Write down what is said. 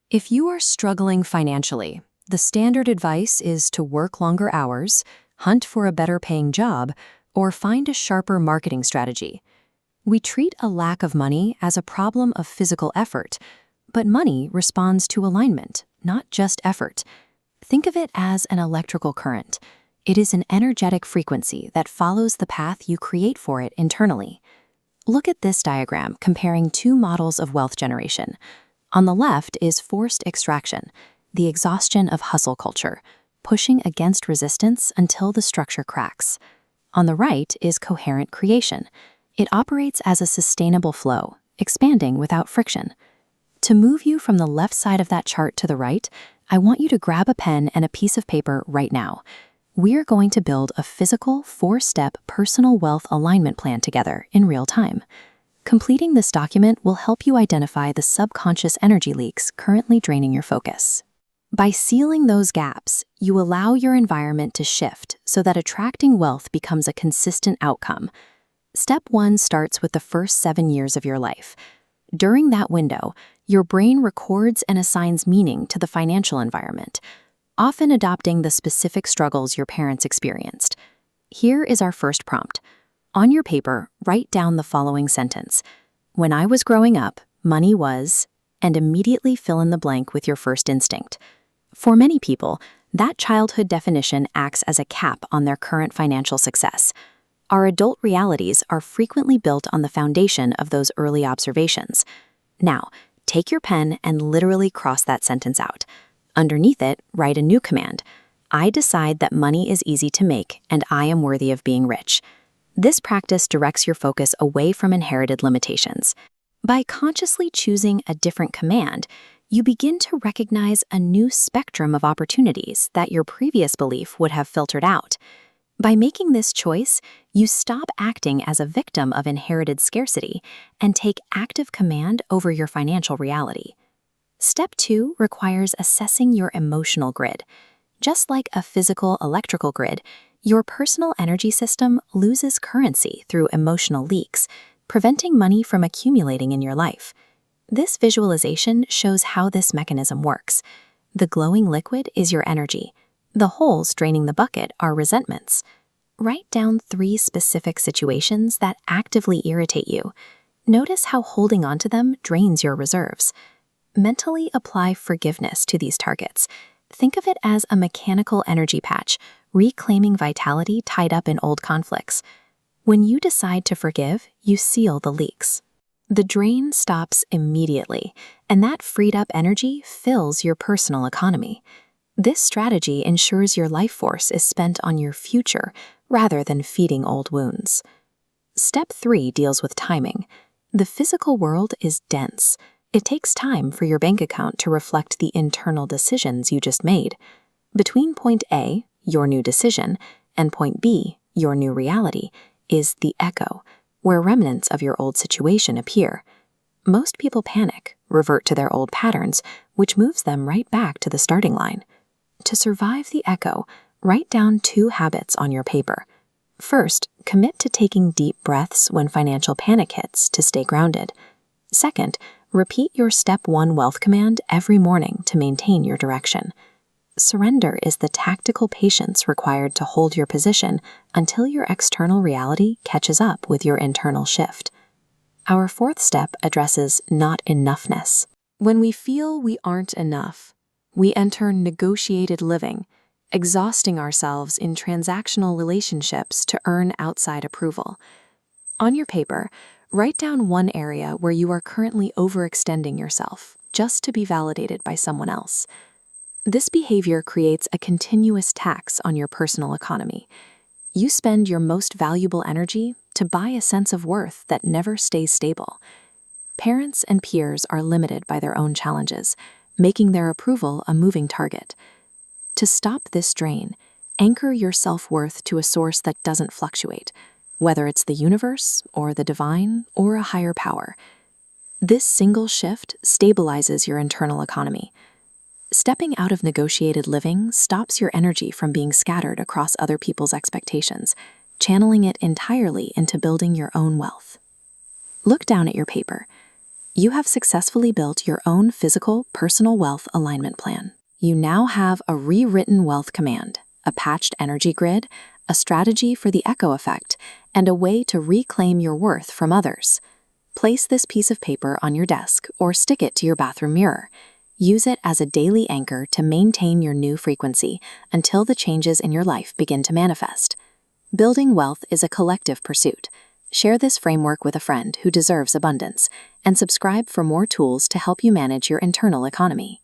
If you are struggling financially, the standard advice is to work longer hours, hunt for a better paying job, or find a sharper marketing strategy. We treat a lack of money as a problem of physical effort, but money responds to alignment, not just effort. Think of it as an electrical current. It is an energetic frequency that follows the path you create for it internally. Look at this diagram comparing two models of wealth generation. On the left is forced extraction, the exhaustion of hustle culture, pushing against resistance until the structure cracks. On the right is coherent creation. It operates as a sustainable flow, expanding without friction. To move you from the left side of that chart to the right, I want you to grab a pen and a piece of paper right now. We're going to build a physical, four-step personal wealth alignment plan together in real time. Completing this document will help you identify the subconscious energy leaks currently draining your focus. By sealing those gaps, you allow your environment to shift so that attracting wealth becomes a consistent outcome. Step 1 starts with the first 7 years of your life. During that window, your brain records and assigns meaning to the financial environment, often adopting the specific struggles your parents experienced. Here is our first prompt. On your paper, write down the following sentence. When I was growing up, money was, and immediately fill in the blank with your first instinct. For many people, that childhood definition acts as a cap on their current financial success. Our adult realities are frequently built on the foundation of those early observations. Now, take your pen and literally cross that sentence out. Underneath it, write a new command. I decide that money is easy to make and I am worthy of being rich. This practice directs your focus away from inherited limitations. By consciously choosing a different command, you begin to recognize a new spectrum of opportunities that your previous belief would have filtered out. By making this choice, you stop acting as a victim of inherited scarcity and take active command over your financial reality. Step 2 requires assessing your emotional grid. Just like a physical electrical grid, your personal energy system loses currency through emotional leaks, preventing money from accumulating in your life. This visualization shows how this mechanism works. The glowing liquid is your energy. The holes draining the bucket are resentments. Write down 3 specific situations that actively irritate you. Notice how holding onto them drains your reserves. Mentally apply forgiveness to these targets. Think of it as a mechanical energy patch, reclaiming vitality tied up in old conflicts. When you decide to forgive, you seal the leaks. The drain stops immediately, and that freed up energy fills your personal economy. This strategy ensures your life force is spent on your future rather than feeding old wounds. Step 3 deals with timing. The physical world is dense. It takes time for your bank account to reflect the internal decisions you just made. Between point A, your new decision, and point B, your new reality, is the echo, where remnants of your old situation appear. Most people panic, revert to their old patterns, which moves them right back to the starting line. To survive the echo, write down 2 habits on your paper. First, commit to taking deep breaths when financial panic hits to stay grounded. Second, repeat your Step 1 wealth command every morning to maintain your direction. Surrender is the tactical patience required to hold your position until your external reality catches up with your internal shift. Our 4th step addresses not enoughness. When we feel we aren't enough, we enter negotiated living, exhausting ourselves in transactional relationships to earn outside approval. On your paper, write down one area where you are currently overextending yourself just to be validated by someone else. This behavior creates a continuous tax on your personal economy. You spend your most valuable energy to buy a sense of worth that never stays stable. Parents and peers are limited by their own challenges, making their approval a moving target. To stop this drain, anchor your self-worth to a source that doesn't fluctuate, whether it's the universe or the divine or a higher power. This single shift stabilizes your internal economy. Stepping out of negotiated living stops your energy from being scattered across other people's expectations, channeling it entirely into building your own wealth. Look down at your paper. You have successfully built your own physical, personal wealth alignment plan. You now have a rewritten wealth command, a patched energy grid, a strategy for the echo effect, and a way to reclaim your worth from others. Place this piece of paper on your desk or stick it to your bathroom mirror. Use it as a daily anchor to maintain your new frequency until the changes in your life begin to manifest. Building wealth is a collective pursuit. Share this framework with a friend who deserves abundance, and subscribe for more tools to help you manage your internal economy.